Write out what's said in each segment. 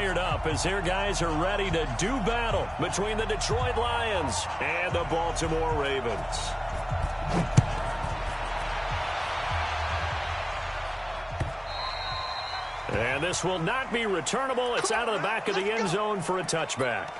fired up as their guys are ready to do battle between the Detroit Lions and the Baltimore Ravens. And this will not be returnable. It's out of the back of the end zone for a touchback.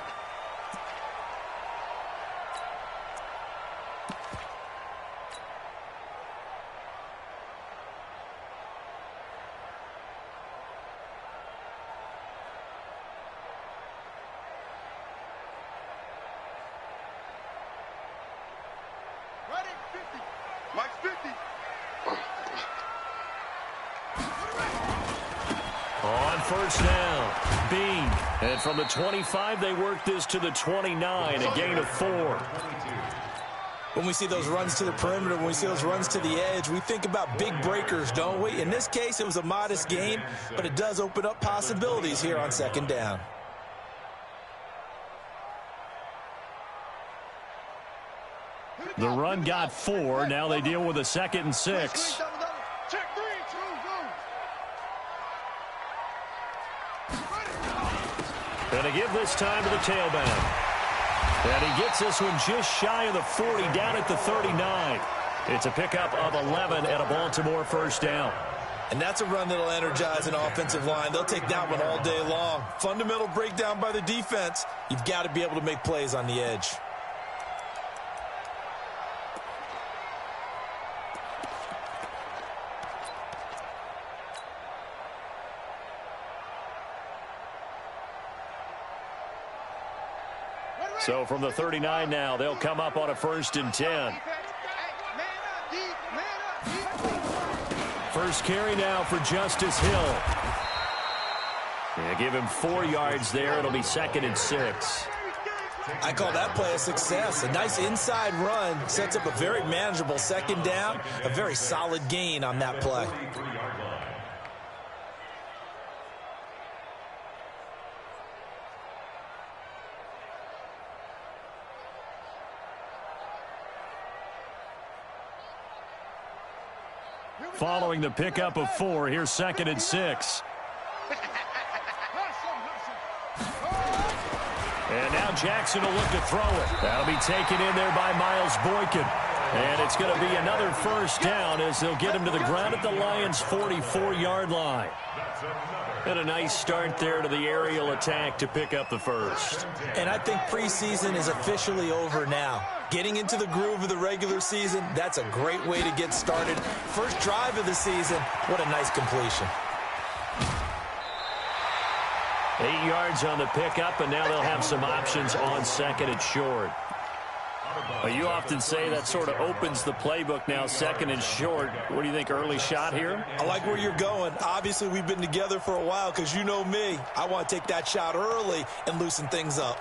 On first down, Bean. And from the 25, they work this to the 29, a gain of 4. When we see those runs to the perimeter, when we see those runs to the edge, we think about big breakers, don't we? In this case, it was a modest gain, but it does open up possibilities here on second down. The run got 4. Now they deal with a 2nd and 6. And to give this time to the tailback. And he gets this one just shy of the 40, down at the 39. It's a pickup of 11 at a Baltimore first down. And that's a run that'll energize an offensive line. They'll take that one all day long. Fundamental breakdown by the defense. You've got to be able to make plays on the edge. So from the 39 now, they'll come up on a 1st and 10. First carry now for Justice Hill. Yeah, give him 4 yards there. It'll be 2nd and 6. I call that play a success. A nice inside run sets up a very manageable 2nd down. A very solid gain on that play. Following the pickup of 4, here's 2nd and 6. And now Jackson will look to throw it. That'll be taken in there by Miles Boykin. And it's going to be another first down as they'll get him to the ground at the Lions' 44-yard line. And a nice start there to the aerial attack to pick up the first. And I think preseason is officially over now. Getting into the groove of the regular season, that's a great way to get started. First drive of the season, what a nice completion. 8 yards on the pickup, and now they'll have some options on 2nd and short. Well, you often say that sort of opens the playbook now, 2nd and short. What do you think, early shot here? I like where you're going. Obviously, we've been together for a while because you know me. I want to take that shot early and loosen things up.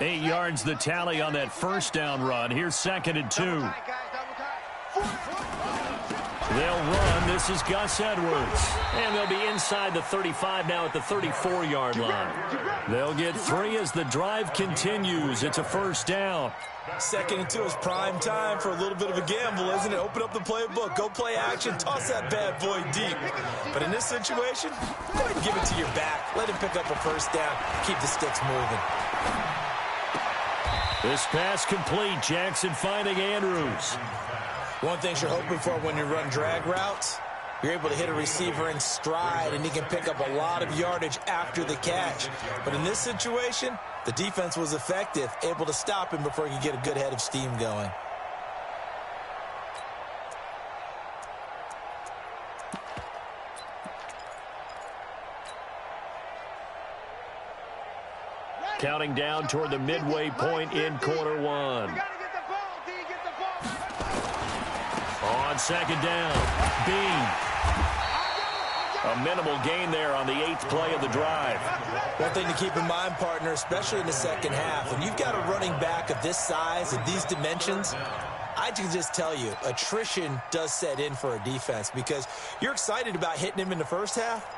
Eight yards the tally on that first down run. Here's 2nd and 2. They'll run. This is Gus Edwards. And they'll be inside the 35 now at the 34-yard line. They'll get 3 as the drive continues. It's a first down. 2nd and 2 is prime time for a little bit of a gamble, isn't it? Open up the playbook. Go play action. Toss that bad boy deep. But in this situation, go ahead and give it to your back. Let him pick up a first down. Keep the sticks moving. This pass complete. Jackson finding Andrews. One thing you're hoping for when you run drag routes, you're able to hit a receiver in stride, and he can pick up a lot of yardage after the catch. But in this situation, the defense was effective, able to stop him before he could get a good head of steam going. Counting down toward the midway point in quarter 1. On 2nd down, Bean. A minimal gain there on the 8th play of the drive. One thing to keep in mind, partner, especially in the second half, when you've got a running back of this size and these dimensions, I can just tell you, attrition does set in for a defense because you're excited about hitting him in the first half.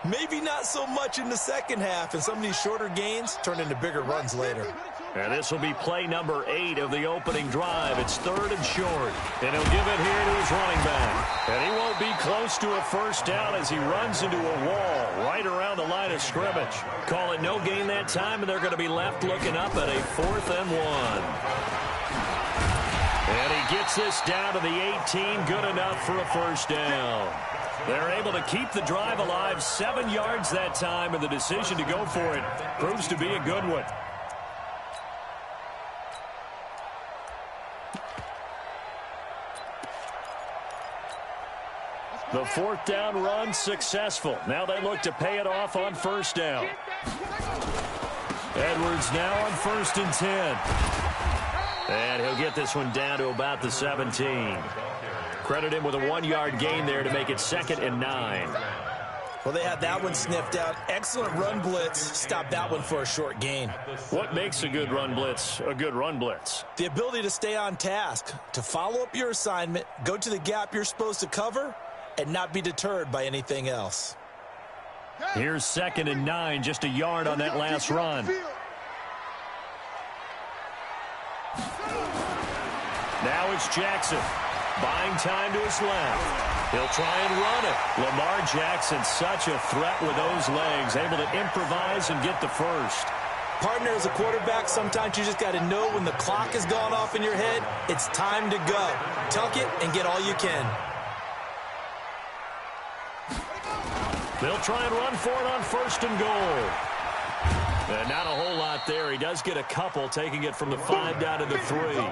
Maybe not so much in the second half, and some of these shorter gains turn into bigger runs later. And this will be play number 8 of the opening drive. It's 3rd and short, and he'll give it here to his running back. to be close to a first down as he runs into a wall right around the line of scrimmage. Call it no gain that time, and they're going to be left looking up at a 4th and 1. And he gets this down to the 18, good enough for a first down. They're able to keep the drive alive, 7 yards that time, and the decision to go for it proves to be a good one. The 4th down run successful. Now they look to pay it off on first down. Edwards now on 1st and 10. And he'll get this one down to about the 17. Credit him with a 1-yard gain there to make it 2nd and 9. Well, they had that one sniffed out. Excellent run blitz. Stop that one for a short gain. What makes a good run blitz a good run blitz? The ability to stay on task, to follow up your assignment, go to the gap you're supposed to cover, and not be deterred by anything else. Here's 2nd and 9, just a yard on that last run. Now it's Jackson. Buying time to his left. He'll try and run it. Lamar Jackson, such a threat with those legs, able to improvise and get the first. Partner, as a quarterback, sometimes you just got to know when the clock has gone off in your head, it's time to go. Tuck it and get all you can. They'll try and run for it on 1st and goal. And not a whole lot there. He does get a couple, taking it from the 5 down to the 3.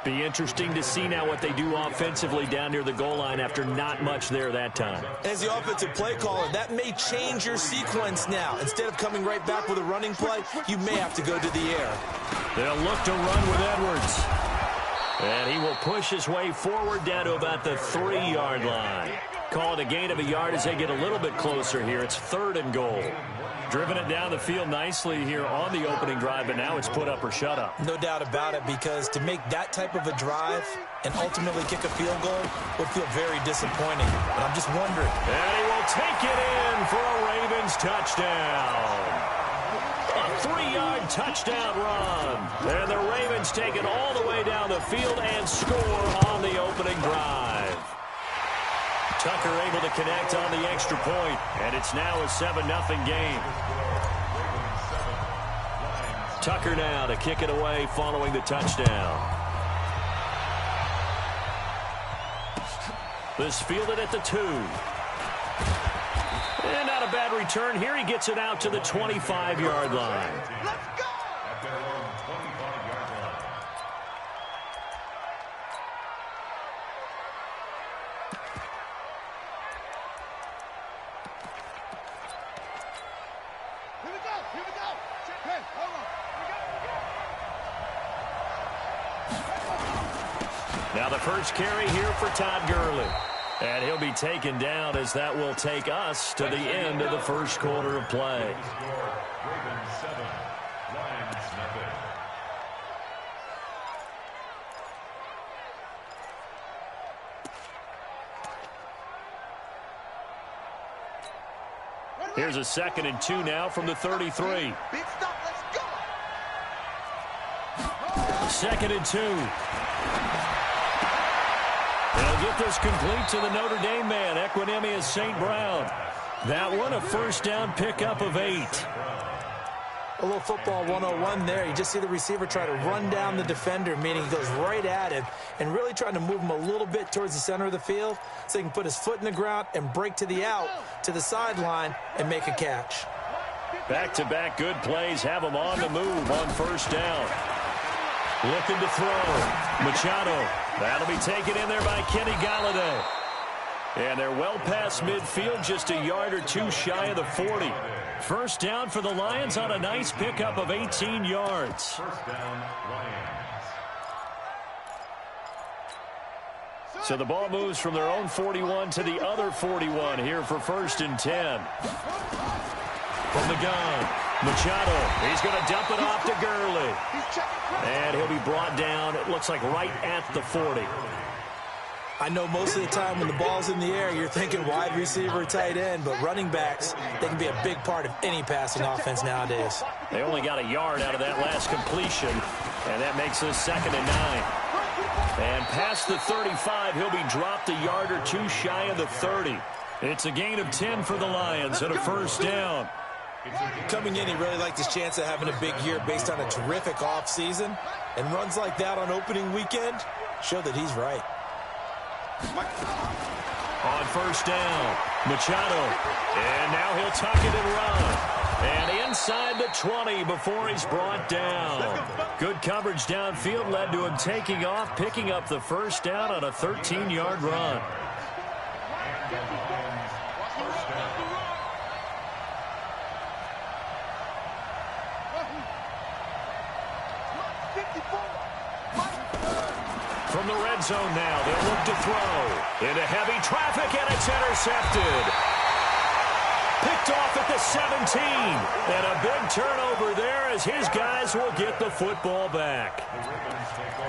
Be interesting to see now what they do offensively down near the goal line after not much there that time. As the offensive play caller, that may change your sequence now. Instead of coming right back with a running play, you may have to go to the air. They'll look to run with Edwards. And he will push his way forward down to about the 3-yard line. Call it a gain of a yard as they get a little bit closer here. It's 3rd and goal. Driven it down the field nicely here on the opening drive, but now it's put up or shut up. No doubt about it, because to make that type of a drive and ultimately kick a field goal would feel very disappointing. But I'm just wondering. And he will take it in for a Ravens touchdown. A 3-yard touchdown run. And the Ravens take it all the way down the field and score on the opening drive. Tucker able to connect on the extra point, and it's now a 7-0 game. Tucker now to kick it away following the touchdown. This fielded at the 2. And not a bad return here. He gets it out to the 25-yard line. Let's go! Now the first carry here for Todd Gurley. And he'll be taken down as that will take us to the end of the first quarter of play. Here's a 2nd and 2 now from the 33. Big stop, let's go! 2nd and 2. They'll get this complete to the Notre Dame man, Equinemius St. Brown. That one, a first down pickup of 8. A little football 101 there. You just see the receiver try to run down the defender, meaning he goes right at him and really trying to move him a little bit towards the center of the field so he can put his foot in the ground and break to the out, to the sideline, and make a catch. Back-to-back good plays have him on the move on first down. Looking to throw. Machado. That'll be taken in there by Kenny Galladay. And they're well past midfield, just a yard or 2 shy of the 40. First down for the Lions on a nice pickup of 18 yards. First down, Lions. So the ball moves from their own 41 to the other 41 here for 1st and 10. From the gun, Machado. He's going to dump it off to Gurley. And he'll be brought down, it looks like right at the 40. I know most of the time when the ball's in the air, you're thinking wide receiver, tight end, but running backs, they can be a big part of any passing offense nowadays. They only got a yard out of that last completion, and that makes us 2nd and 9. And past the 35, he'll be dropped a yard or two shy of the 30. It's a gain of 10 for the Lions and a first down. Coming in, he really liked his chance of having a big year based on a terrific offseason. And runs like that on opening weekend show that he's right. On first down, Machado. And now he'll tuck it and run. And inside the 20 before he's brought down. Good coverage downfield led to him taking off, picking up the first down on a 13-yard run. From the red zone now, they'll look to throw. Into heavy traffic, and it's intercepted. Picked off at the 17. And a big turnover there as his guys will get the football back.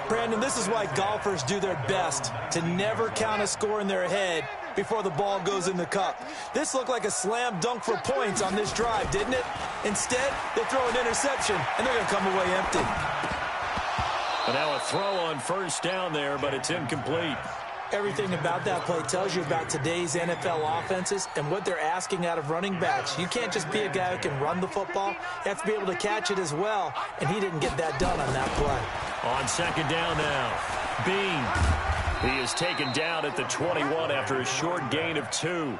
Brandon, this is why golfers do their best to never count a score in their head before the ball goes in the cup. This looked like a slam dunk for points on this drive, didn't it? Instead, they throw an interception, and they're going to come away empty. And now a throw on first down there, but it's incomplete. Everything about that play tells you about today's NFL offenses and what they're asking out of running backs. You can't just be a guy who can run the football. You have to be able to catch it as well, and he didn't get that done on that play. On second down now, Bean. He is taken down at the 21 after a short gain of 2.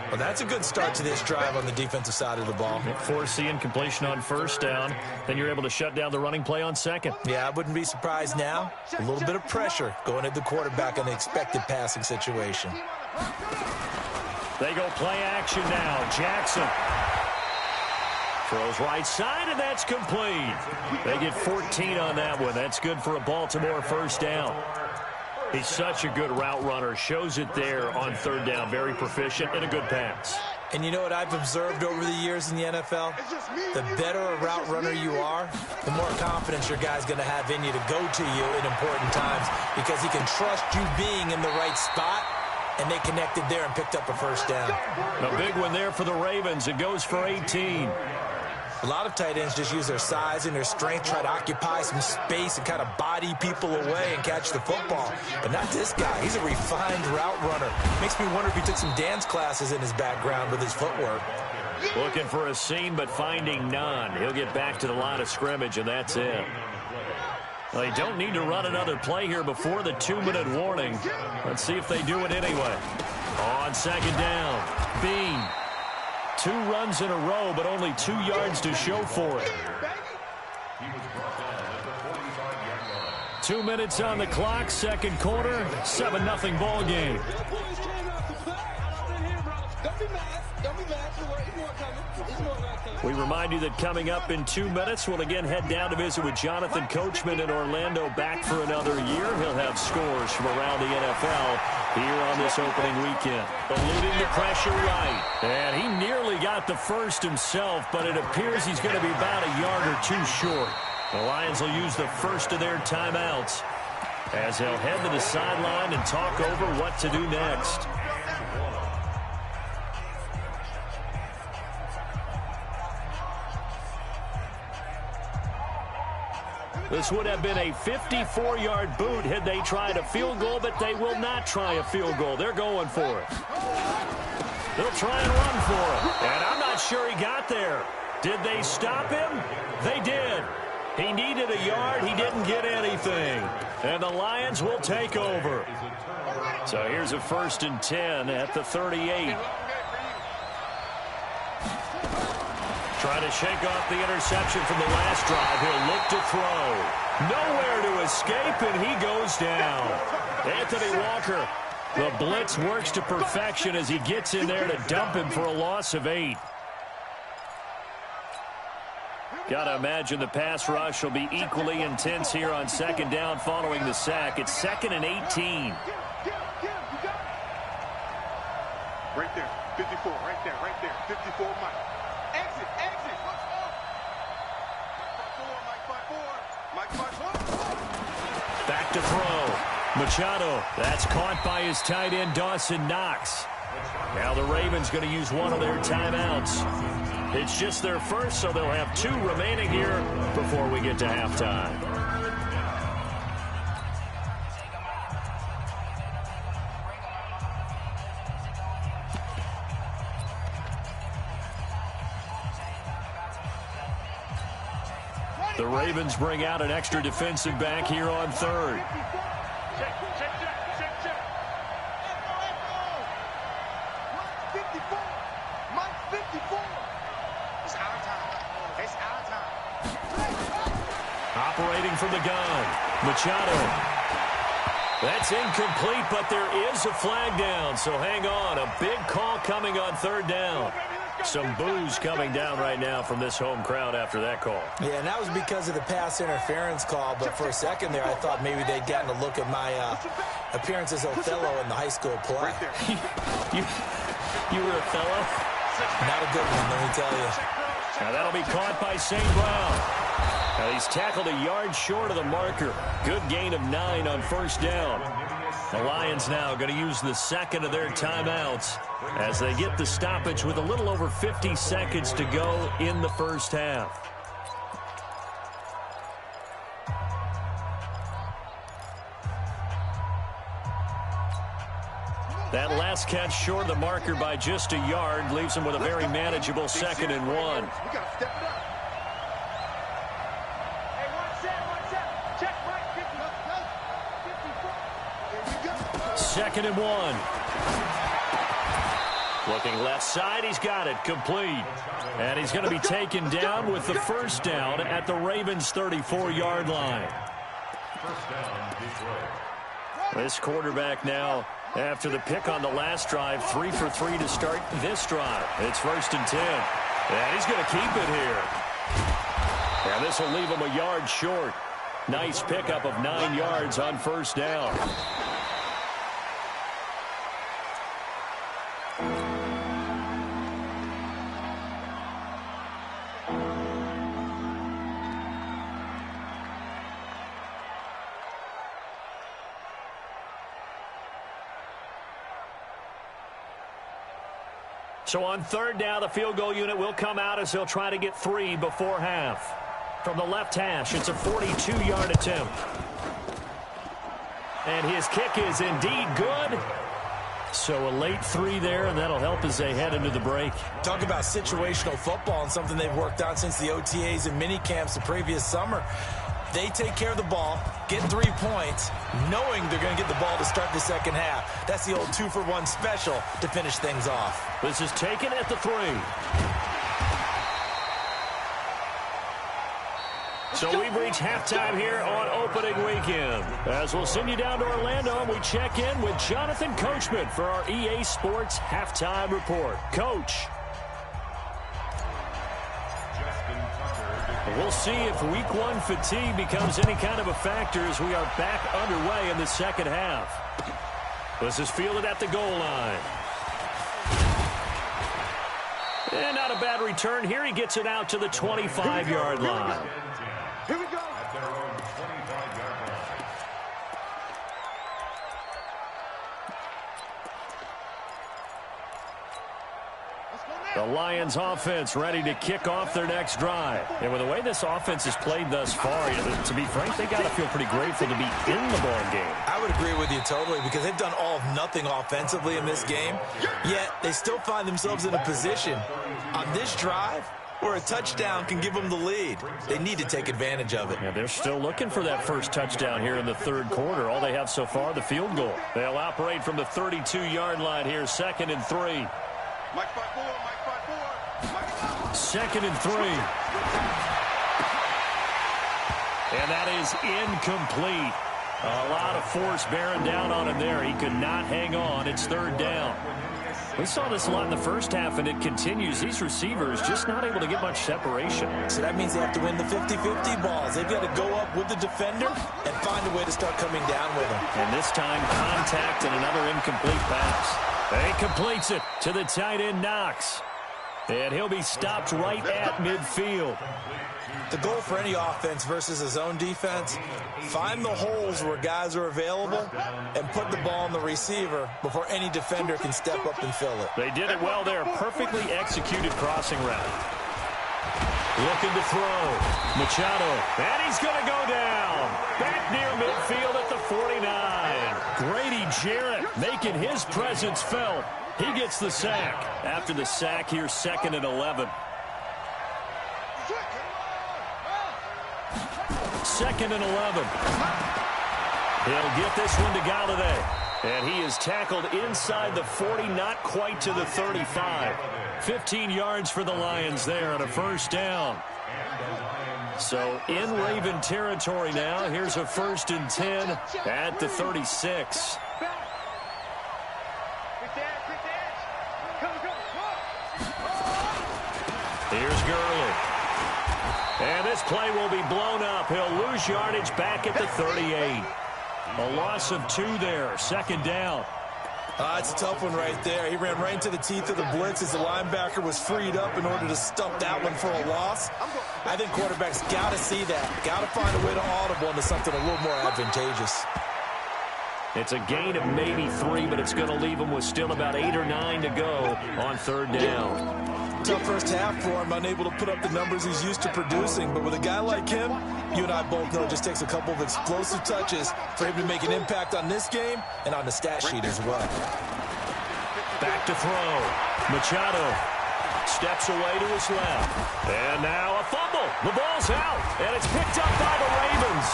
Well, that's a good start to this drive on the defensive side of the ball. Force the incompletion on first down. Then you're able to shut down the running play on second. Yeah, I wouldn't be surprised now. A little bit of pressure going at the quarterback in the expected passing situation. They go play action now. Jackson throws right side, and that's complete. They get 14 on that one. That's good for a Baltimore first down. He's such a good route runner. Shows it there on third down. Very proficient and a good pass. And you know what I've observed over the years in the NFL? The better a route runner you are, the more confidence your guy's going to have in you to go to you in important times because he can trust you being in the right spot, and they connected there and picked up a first down. A big one there for the Ravens. It goes for 18. A lot of tight ends just use their size and their strength, try to occupy some space and kind of body people away and catch the football. But not this guy. He's a refined route runner. Makes me wonder if he took some dance classes in his background with his footwork. Looking for a seam, but finding none. He'll get back to the line of scrimmage, and that's it. Well, they don't need to run another play here before the 2-minute warning. Let's see if they do it anyway. On second down, Bean. 2 runs in a row, but only 2 yards to show for it. 2 minutes on the clock, second quarter, 7-0 ball game. We remind you that coming up in 2 minutes, we'll again head down to visit with Jonathan Coachman in Orlando, back for another year. He'll have scores from around the NFL here on this opening weekend. Eluding the pressure right. And he nearly got the first himself, but it appears he's going to be about a yard or 2 short. The Lions will use the first of their timeouts as they'll head to the sideline and talk over what to do next. This would have been a 54-yard boot had they tried a field goal, but they will not try a field goal. They're going for it. They'll try and run for it. And I'm not sure he got there. Did they stop him? They did. He needed a yard. He didn't get anything. And the Lions will take over. So here's a 1st and 10 at the 38. Trying to shake off the interception from the last drive. He'll look to throw. Nowhere to escape, and he goes down. Anthony Walker, the blitz works to perfection as he gets in there to dump him for a loss of 8. Got to imagine the pass rush will be equally intense here on second down following the sack. It's 2nd and 18. Right there, 54, right there, 54, Mike. Exit. Mike 5-4. Back to throw. Machado, that's caught by his tight end, Dawson Knox. Now the Ravens going to use one of their timeouts. It's just their first, so they'll have 2 remaining here before we get to halftime. The Ravens bring out an extra defensive back here on third. Check. Mike 54. Mike 54. It's our time. It's our time. Operating from the gun, Machado. That's incomplete, but there is a flag down, so hang on. A big call coming on third down. Some boos coming down right now from this home crowd after that call. Yeah, and that was because of the pass interference call, but for a second there I thought maybe they'd gotten a look at my appearance as Othello in the high school play. You were Othello? Not a good one, let me tell you. Now that'll be caught by St. Brown. Now he's tackled a yard short of the marker. Good gain of 9 on first down. The Lions now going to use the second of their timeouts as they get the stoppage with a little over 50 seconds to go in the first half. That last catch short of the marker by just a yard leaves him with a very manageable 2nd and 1. We got to step it up. Hey, one set. Check right. 2nd and 1. Looking left side, he's got it, complete. And he's going to be taken down with the first down at the Ravens' 34-yard line. This quarterback now, after the pick on the last drive, 3 for 3 to start this drive. It's 1st and 10. And he's going to keep it here. And this will leave him a yard short. Nice pickup of 9 yards on first down. So on third down, the field goal unit will come out as they'll try to get 3 before half. From the left hash, it's a 42-yard attempt. And his kick is indeed good. So a late 3 there, and that'll help as they head into the break. Talk about situational football and something they've worked on since the OTAs and mini camps the previous summer. They take care of the ball, get 3 points, knowing they're going to get the ball to start the second half. That's the old 2-for-1 special to finish things off. This is taken at the 3. So we've reached halftime here on opening weekend. As we'll send you down to Orlando, and we check in with Jonathan Coachman for our EA Sports Halftime Report. Coach. We'll see if week 1 fatigue becomes any kind of a factor as we are back underway in the second half. This is fielded at the goal line. And not a bad return here. He gets it out to the 25-yard line. Here we go. The Lions offense ready to kick off their next drive. And with the way this offense has played thus far, to be frank, they got to feel pretty grateful to be in the ball game. I would agree with you totally because they've done all of nothing offensively in this game, yet they still find themselves in a position on this drive where a touchdown can give them the lead. They need to take advantage of it. Yeah, they're still looking for that first touchdown here in the third quarter. All they have so far, the field goal. They'll operate from the 32-yard line here, 2nd and 3. Mike 5-4, Mike 5-4. 2nd and 3. And that is incomplete. A lot of force bearing down on him there. He could not hang on. It's 3rd down. We saw this a lot in the first half, and it continues. These receivers just not able to get much separation. So that means they have to win the 50-50 balls. They've got to go up with the defender and find a way to start coming down with him. And this time, contact and another incomplete pass. And he completes it to the tight end, Knox. And he'll be stopped right at midfield. The goal for any offense versus a zone defense, find the holes where guys are available and put the ball on the receiver before any defender can step up and fill it. They did it well there. Perfectly executed crossing route. Looking to throw. Machado. And he's going to go down. Back near midfield at the 49. Grady Jarrett making his presence felt. He gets the sack. After the sack here, 2nd and 11. 2nd and 11. He'll get this one to Galladay. And he is tackled inside the 40, not quite to the 35. 15 yards for the Lions there on a first down. So in Raven territory now. Here's a 1st and 10 at the 36. Here's Gurley. And this play will be blown up. He'll lose yardage back at the 38. A loss of 2 there. 2nd down. It's a tough one right there. He ran right into the teeth of the blitz as the linebacker was freed up in order to stump that one for a loss. I think quarterbacks got to see that. Got to find a way to audible into something a little more advantageous. It's a gain of maybe 3, but it's going to leave him with still about 8 or 9 to go on 3rd down. Tough first half for him, unable to put up the numbers he's used to producing. But with a guy like him, you and I both know it just takes a couple of explosive touches for him to make an impact on this game and on the stat sheet as well. Back to throw. Machado steps away to his left. And now a fumble. The ball's out, and it's picked up by the Ravens.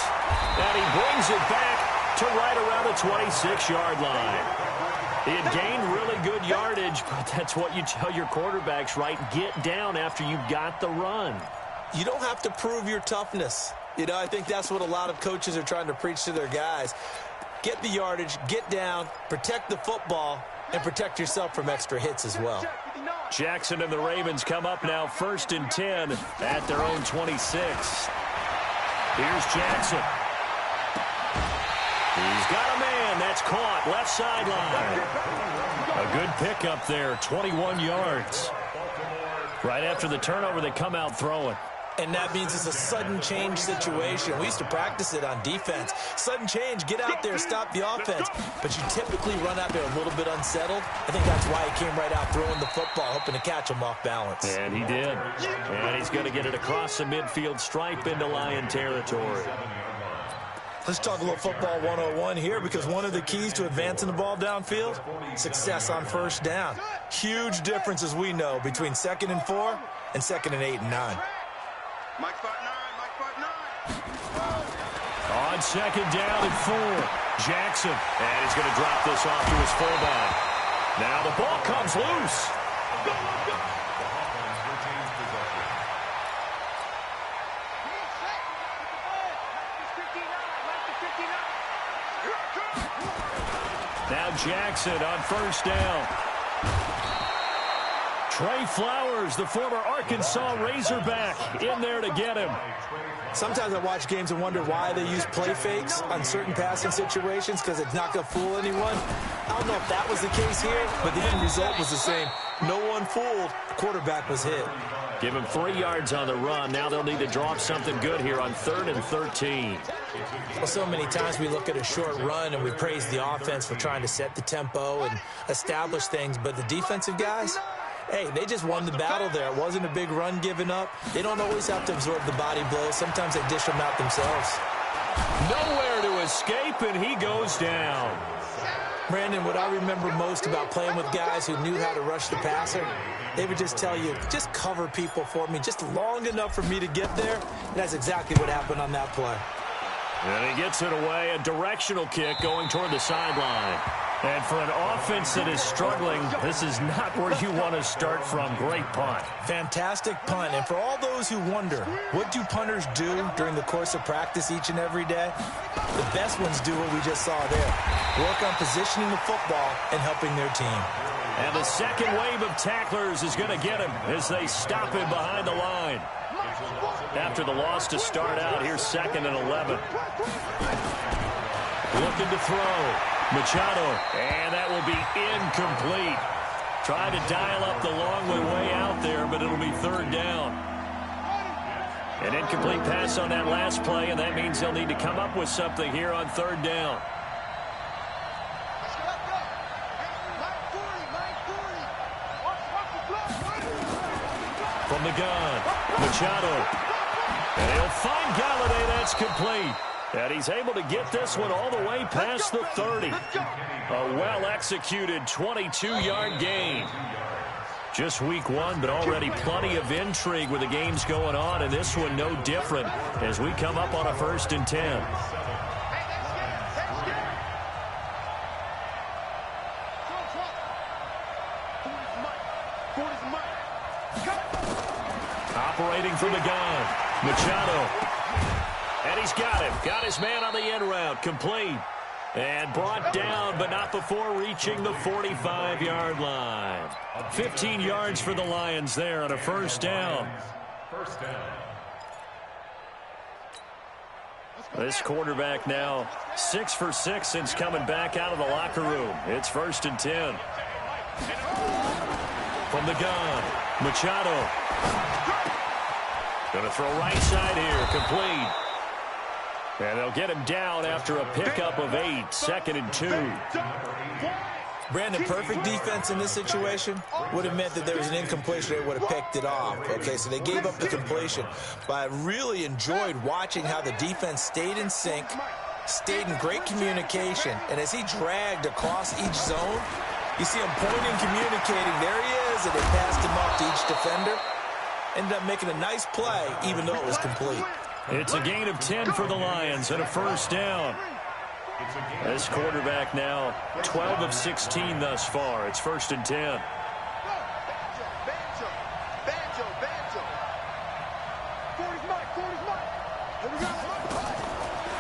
And he brings it back to right around the 26-yard line. He had gained really good yardage, but that's what you tell your quarterbacks, right? Get down after you got the run. You don't have to prove your toughness. You know, I think that's what a lot of coaches are trying to preach to their guys. Get the yardage, get down, protect the football, and protect yourself from extra hits as well. Jackson and the Ravens come up now 1st and 10 at their own 26. Here's Jackson. He's got a man that's caught left sideline. A good pickup there, 21 yards. Right after the turnover, they come out throwing. And that means it's a sudden change situation. We used to practice it on defense. Sudden change, get out there, stop the offense. But you typically run out there a little bit unsettled. I think that's why he came right out throwing the football, hoping to catch him off balance. And he did. And he's going to get it across the midfield stripe into Lion territory. Let's talk a little football 101 here, because one of the keys to advancing the ball downfield, success on 1st down. Huge difference, as we know, between 2nd and 4 and 2nd and 8 and 9. Mike 5-9. On 2nd down and 4, Jackson. And he's going to drop this off to his fullback. Now the ball comes loose. Now Jackson on 1st down. Trey Flowers, the former Arkansas Razorback, in there to get him. Sometimes I watch games and wonder why they use play fakes on certain passing situations, because it's not going to fool anyone. I don't know if that was the case here, but the end result was the same. No one fooled. Quarterback was hit. Give him 3 yards on the run. Now they'll need to draw up something good here on 3rd and 13. Well, so many times we look at a short run and we praise the offense for trying to set the tempo and establish things, but the defensive guys, hey, they just won the battle there. It wasn't a big run given up. They don't always have to absorb the body blows. Sometimes they dish them out themselves. Nowhere to escape, and he goes down. Brandon, what I remember most about playing with guys who knew how to rush the passer, they would just tell you, just cover people for me, just long enough for me to get there. And that's exactly what happened on that play. And he gets it away, a directional kick going toward the sideline. And for an offense that is struggling, this is not where you want to start from. Great punt. Fantastic punt. And for all those who wonder, what do punters do during the course of practice each and every day? The best ones do what we just saw there. Work on positioning the football and helping their team. And the second wave of tacklers is going to get him as they stop him behind the line. After the loss to start out, here's 2nd and 11. Looking to throw. Machado, and that will be incomplete. Try to dial up the long way out there, but it'll be 3rd down. An incomplete pass on that last play, and that means they'll need to come up with something here on 3rd down. From the gun, Machado. And he'll find Galladay. That's complete. And he's able to get this one all the way past the 30. A well-executed 22-yard gain. Just week one, but already plenty of intrigue with the games going on, and this one no different as we come up on a 1st and 10. Operating from the gun, Machado. And he's got him. Got his man on the end route. Complete. And brought down, but not before reaching the 45-yard line. 15 yards for the Lions there on a 1st down. This quarterback now 6 for 6 since coming back out of the locker room. It's 1st and 10. From the gun, Machado. Going to throw right side here, complete. And they'll get him down after a pickup of 8, 2nd and 2. Brandon, perfect defense in this situation would have meant that there was an incompletion. They would have picked it off. Okay, so they gave up the completion. But I really enjoyed watching how the defense stayed in sync, stayed in great communication. And as he dragged across each zone, you see him pointing, communicating. There he is, and they passed him off to each defender. Ended up making a nice play, even though it was complete. It's a gain of 10 for the Lions and a 1st down. This quarterback now 12 of 16 thus far. It's 1st and 10.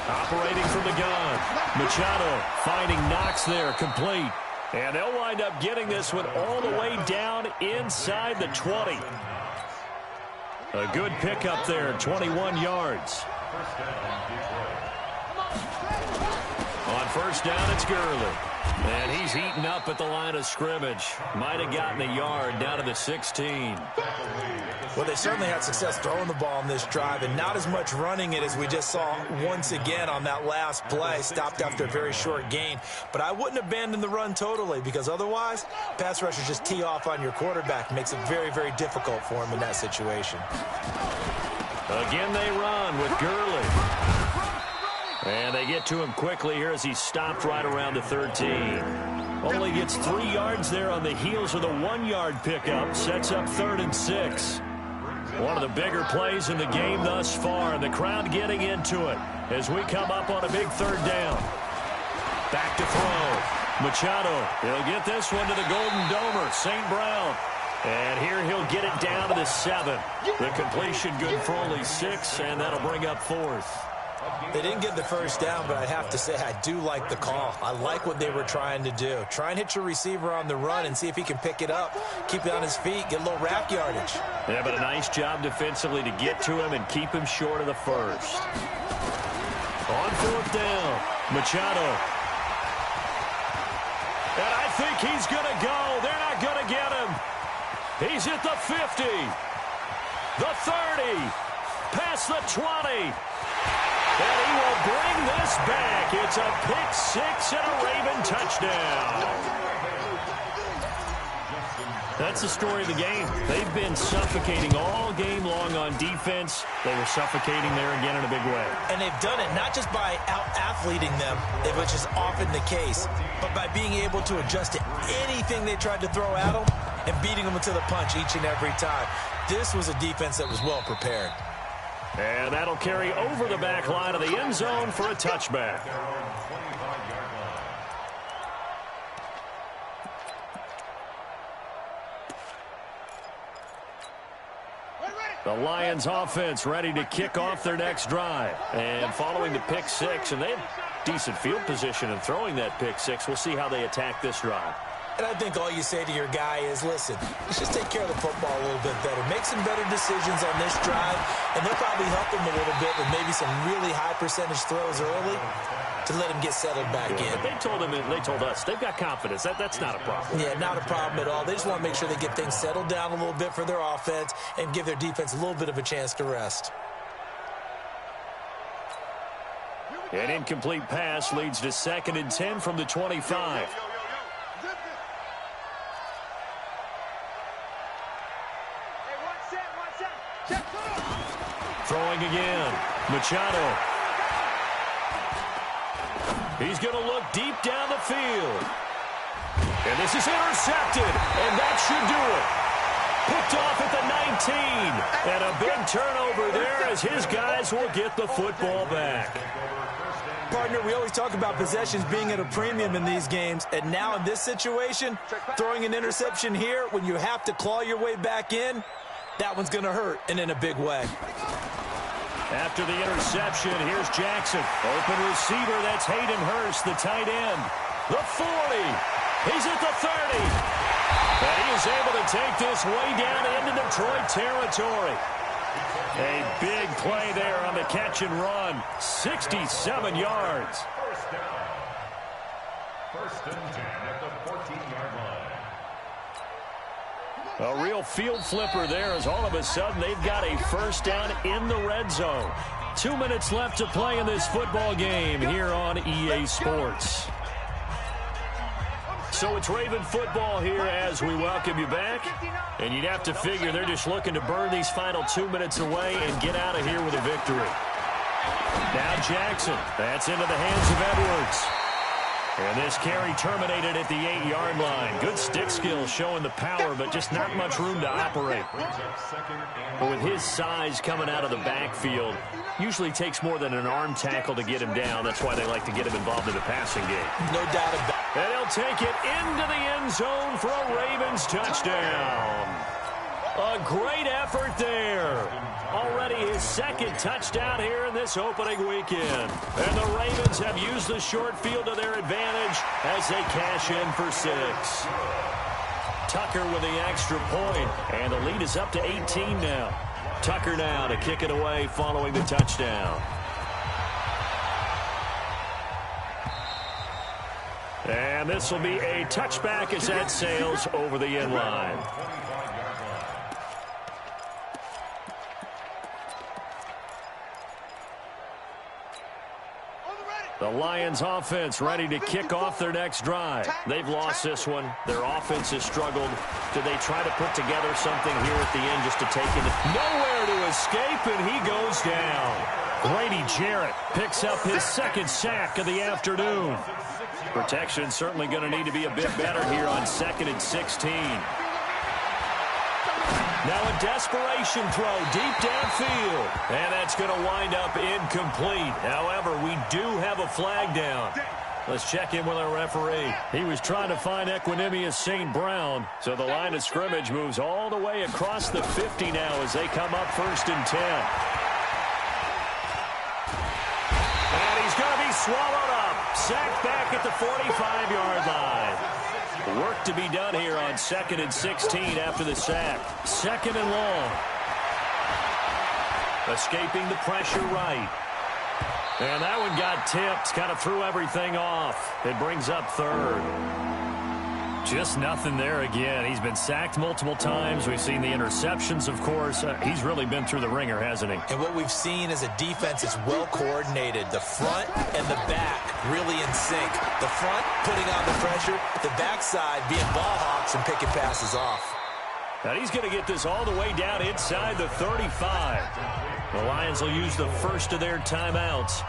Operating from the gun, Machado finding Knox there, complete. And they'll wind up getting this one all the way down inside the 20. A good pickup there, 21 yards. On 1st down, it's Gurley. And he's eaten up at the line of scrimmage. Might have gotten a yard down to the 16. Well, they certainly had success throwing the ball in this drive, and not as much running it as we just saw once again on that last play. Stopped after a very short gain. But I wouldn't abandon the run totally, because otherwise, pass rushers just tee off on your quarterback. Makes it very, very difficult for him in that situation. Again, they run with Gurley. And they get to him quickly here as he stopped right around the 13. Only gets 3 yards there on the heels of the 1-yard pickup. Sets up 3rd and 6. One of the bigger plays in the game thus far, and the crowd getting into it as we come up on a big 3rd down. Back to throw. Machado, he'll get this one to the Golden Domer, St. Brown. And here he'll get it down to the 7. The completion good for only 6, and that'll bring up 4th. They didn't get the 1st down, but I have to say I do like the call. I like what they were trying to do. Try and hit your receiver on the run and see if he can pick it up, keep it on his feet, get a little rack yardage. Yeah, but a nice job defensively to get to him and keep him short of the 1st. On 4th down, Machado. And I think he's going to go. They're not going to get him. He's at the 50, the 30, past the 20. And he will bring this back. It's a pick-6 and a Raven touchdown. That's the story of the game. They've been suffocating all game long on defense. They were suffocating there again in a big way. And they've done it not just by out-athleting them, which is often the case, but by being able to adjust to anything they tried to throw at them and beating them to the punch each and every time. This was a defense that was well prepared. And that'll carry over the back line of the end zone for a touchback. The Lions offense ready to kick off their next drive. And following the pick-6, and they have decent field position in throwing that pick-6. We'll see how they attack this drive. And I think all you say to your guy is, listen, let's just take care of the football a little bit better. Make some better decisions on this drive, and they'll probably help him a little bit with maybe some really high percentage throws early to let him get settled back in. But they told us, they've got confidence. That's not a problem. Yeah, not a problem at all. They just want to make sure they get things settled down a little bit for their offense and give their defense a little bit of a chance to rest. An incomplete pass leads to 2nd and 10 from the 25. Throwing again, Machado. He's going to look deep down the field. And this is intercepted, and that should do it. Picked off at the 19. And a big turnover there as his guys will get the football back. Partner, we always talk about possessions being at a premium in these games, and now in this situation, throwing an interception here when you have to claw your way back in, that one's going to hurt, and in a big way. After the interception, here's Jackson. Open receiver, that's Hayden Hurst, the tight end. The 40. He's at the 30. And he is able to take this way down into Detroit territory. A big play there on the catch and run. 67 yards. First and 10 at the 14-yard line. A real field flipper there as all of a sudden they've got a first down in the red zone. 2 minutes left to play in this football game here on EA Sports. So it's Raven football here as we welcome you back. And you'd have to figure they're just looking to burn these final 2 minutes away and get out of here with a victory. Now Jackson. That's into the hands of Edwards. And this carry terminated at the 8-yard line. Good stick skills showing the power, but just not much room to operate. But with his size coming out of the backfield, usually takes more than an arm tackle to get him down. That's why they like to get him involved in the passing game. No doubt about it. And he'll take it into the end zone for a Ravens touchdown. A great effort there. Already his second touchdown here in this opening weekend. And the Ravens have used the short field to their advantage as they cash in for 6. Tucker with the extra point, and the lead is up to 18 now. Tucker now to kick it away following the touchdown. And this will be a touchback as that sails over the end line. The Lions offense ready to kick off their next drive. They've lost this one. Their offense has struggled. Do they try to put together something here at the end just to take it? Nowhere to escape, and he goes down. Grady Jarrett picks up his second sack of the afternoon. Protection certainly going to need to be a bit better here on 2nd and 16. Now a desperation throw deep downfield. And that's going to wind up incomplete. However, we do have a flag down. Let's check in with our referee. He was trying to find Equinemius St. Brown. So the line of scrimmage moves all the way across the 50 now as they come up 1st and 10. And he's going to be swallowed up. Sacked back at the 45-yard line. Work to be done here on 2nd and 16 after the sack. 2nd and long. Escaping the pressure right. And that one got tipped. Kind of threw everything off. It brings up 3rd. Just nothing there again. He's been sacked multiple times. We've seen the interceptions, of course. He's really been through the ringer, hasn't he? And what we've seen is a defense that's well coordinated. The front and the back really in sync. The front putting on the pressure. The backside being ball hawks and picking passes off. And he's going to get this all the way down inside the 35. The Lions will use the first of their timeouts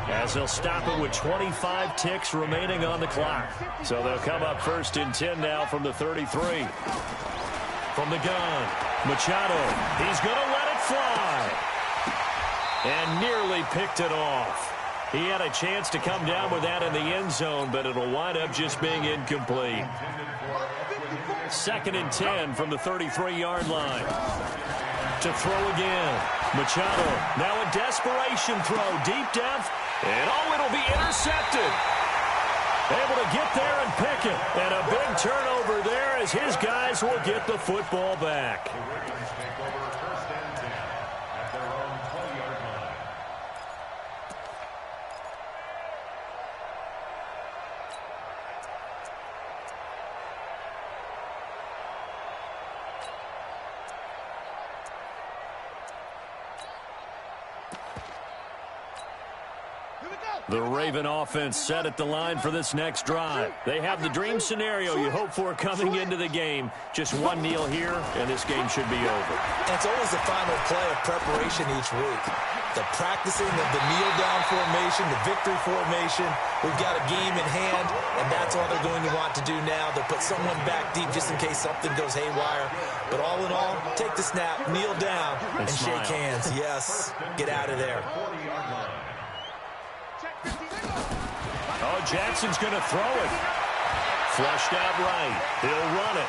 as they'll stop it with 25 ticks remaining on the clock. So they'll come up 1st and 10 now from the 33. From the gun, Machado. He's going to let it fly. And nearly picked it off. He had a chance to come down with that in the end zone, but it'll wind up just being incomplete. 2nd and 10 from the 33-yard line. To throw again. Machado. Now a desperation throw deep down. And it'll be intercepted. Able to get there and pick it. And a big turnover there as his guys will get the football back. The Raven offense set at the line for this next drive. They have the dream scenario you hope for coming into the game. Just one kneel here, and this game should be over. And it's always the final play of preparation each week. The practicing of the kneel-down formation, the victory formation. We've got a game in hand, and that's all they're going to want to do now. They'll put someone back deep just in case something goes haywire. But all in all, take the snap, kneel down, and shake hands. Yes, get out of there. Oh, Jackson's going to throw it. Flushed out right. He'll run it.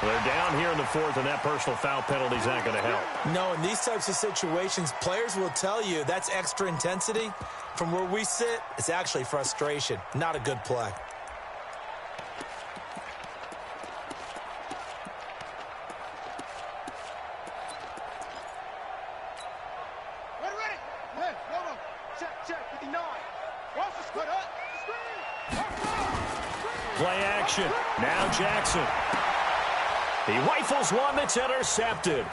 They're down here in the fourth, and that personal foul penalty is not going to help. No, in these types of situations, players will tell you that's extra intensity. From where we sit, it's actually frustration. Not a good play. Play action. Now Jackson. He rifles one that's intercepted.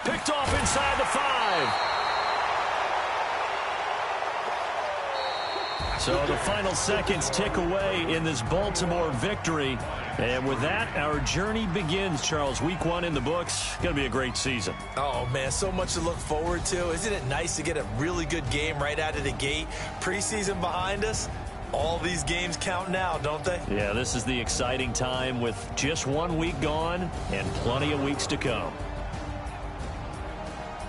Picked off inside the 5. So the final seconds tick away in this Baltimore victory. And with that, our journey begins, Charles. Week 1 in the books. Going to be a great season. Oh, man, so much to look forward to. Isn't it nice to get a really good game right out of the gate? Preseason behind us. All these games count now, don't they? Yeah, this is the exciting time with just 1 week gone and plenty of weeks to come.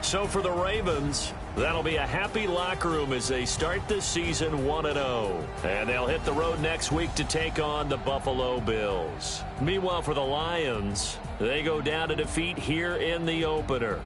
So for the Ravens, that'll be a happy locker room as they start this season 1-0. And they'll hit the road next week to take on the Buffalo Bills. Meanwhile, for the Lions, they go down to defeat here in the opener.